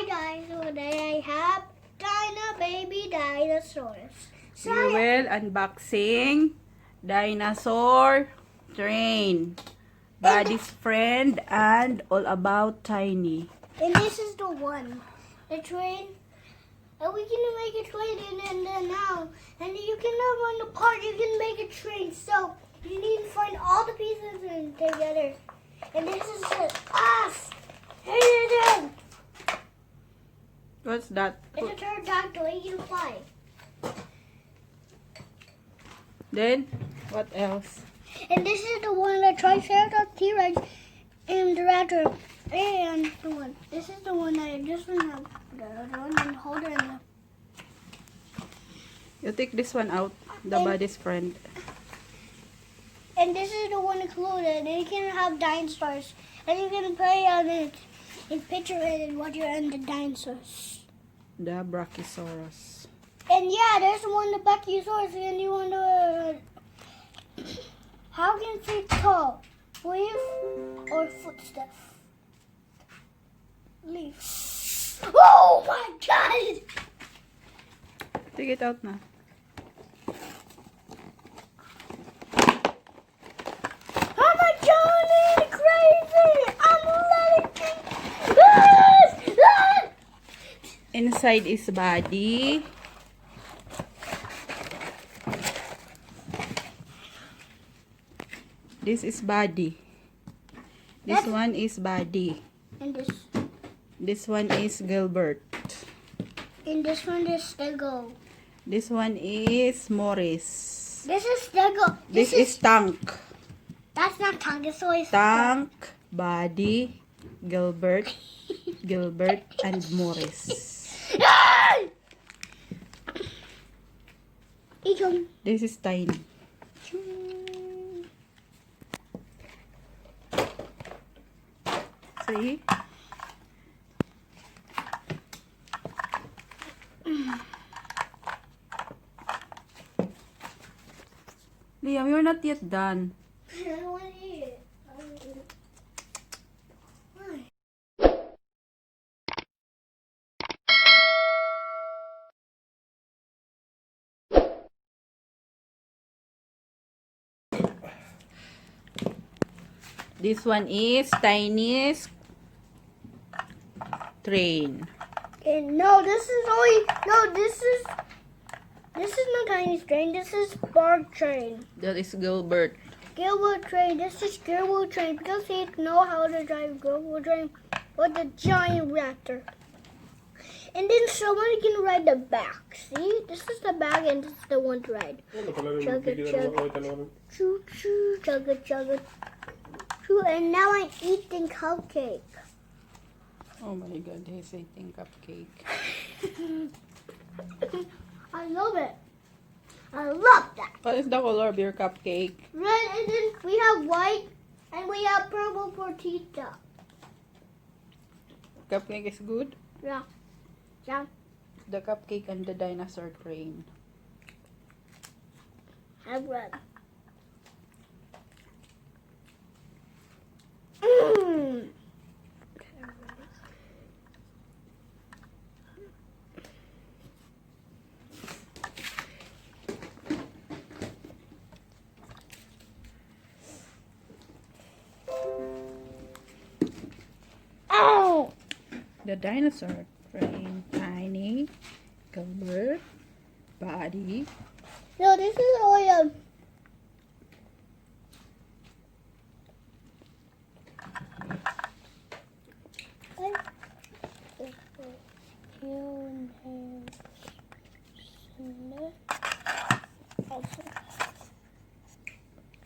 Hi guys, today I have baby dinosaurs. So We will unboxing Dinosaur Train, Buddy's friend, and all about Tiny. and this is the one, the train. And we can make a train and then now, and you can have one apart. You can make a train. So you need to find all the pieces and together. And this is it. Here it is. What's that? It's a pterodactyl. You can fly. Then, what else? And this is the one, the Triceratops, T-Rex, and the raptor. And the one. This is the one that I just want to have. The other one and hold it in the... You take this one out, the Buddy's friend. And this is the one included. And you can have dinosaurs. And you can play on it and picture it and what you're in the dinosaurs. The Brachiosaurus. And yeah, there's one, the Brachiosaurus, and you want to... How can it say tall? Leaf or footstep? Leaf. Oh my god! Take it out na. Oh my god, it's crazy! I'm letting Inside is Buddy. This is Buddy. This one is Buddy. And This one is Gilbert. this one is Stego. This one is Morris. This is Stego. This is Tank. That's not tongue, it's always Tank, Buddy, Gilbert, and Morris. Ecom. This is Tiny. See? Liam, you're not yet done. I don't want to eat it. Why? This one is Tiny's train. And no, this is only this is not Tiny's train. This is Bark train. That is Gilbert. Gilbert train. This is Gilbert train because he know how to drive Gilbert train with the giant raptor. And then somebody can ride the back. See, this is the back and this is the one to ride. Chugga chugga, choo choo, chugga chugga, choo. And now I'm eating cupcake. Oh my god, he's eating cupcake. I love it. I love that. What is the color of your cupcake? Red, and then we have white, and we have purple for Tita. Cupcake is good? Yeah. Yeah. The cupcake and the dinosaur train. Have red. Mmm. Ow! The dinosaur train. Tiny, Gilbert, Buddy. No, this is only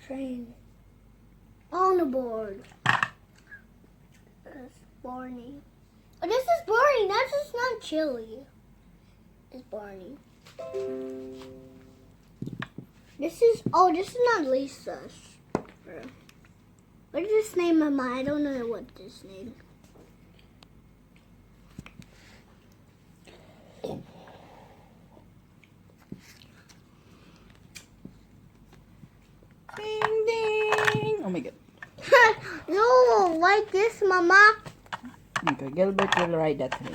train on the board. That's Barney. Oh, this is Barney. That's just not Chili. It's Barney. This is not Lisa's. What is this name of mine? I don't know what this name. Ding ding! Oh my god. No, like this, Mama. Okay, Gilbert will ride that train.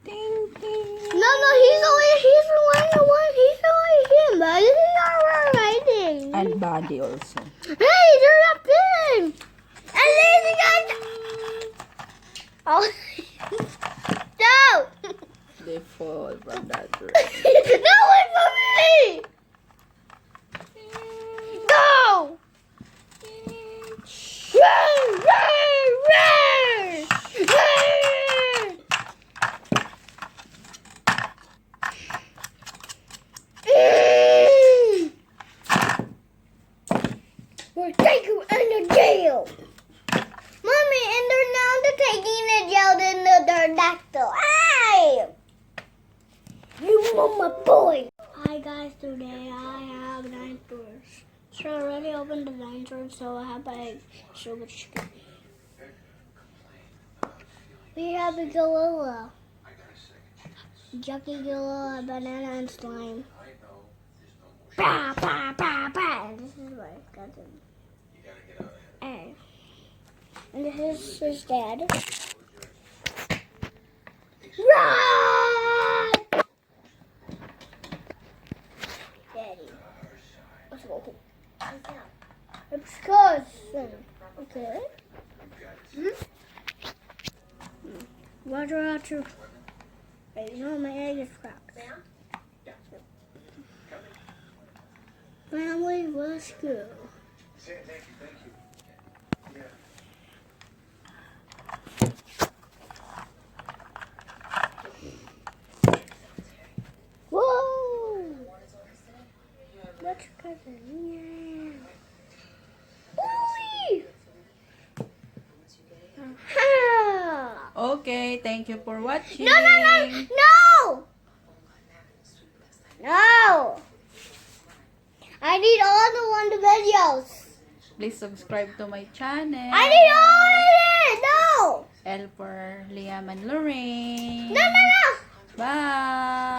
Ding, ding. No, he's the one. He's only him, but this is not riding. And Buddy also. Hey, they're up in. And then the guy. Oh, no. They fall from that train. No, wait for me. Go. Run, run, run. Run. We're taking in the jail. Mommy, and they're now taking the jail in the pterodactyl. Hey! You want my boy. Hi guys, today I have dinosaurs. So I already opened the dinosaurs, so I have a silver chicken. We have a gorilla. Junkie gorilla, banana, and slime. Bah, bah, bah, bah. And this is my cousin. Hey. And this is his dad. Run! Daddy. Let's go. It's cousin. Okay. Roger, Roger. Wait, no, my egg is cracked. Family, let's go. Whoa! That's cousin. Yeah. Ooh! Aha! Okay, thank you for watching. No! No! I need all the videos. Please subscribe to my channel. I need all of it. No! L for Liam and Lorraine. No! Bye.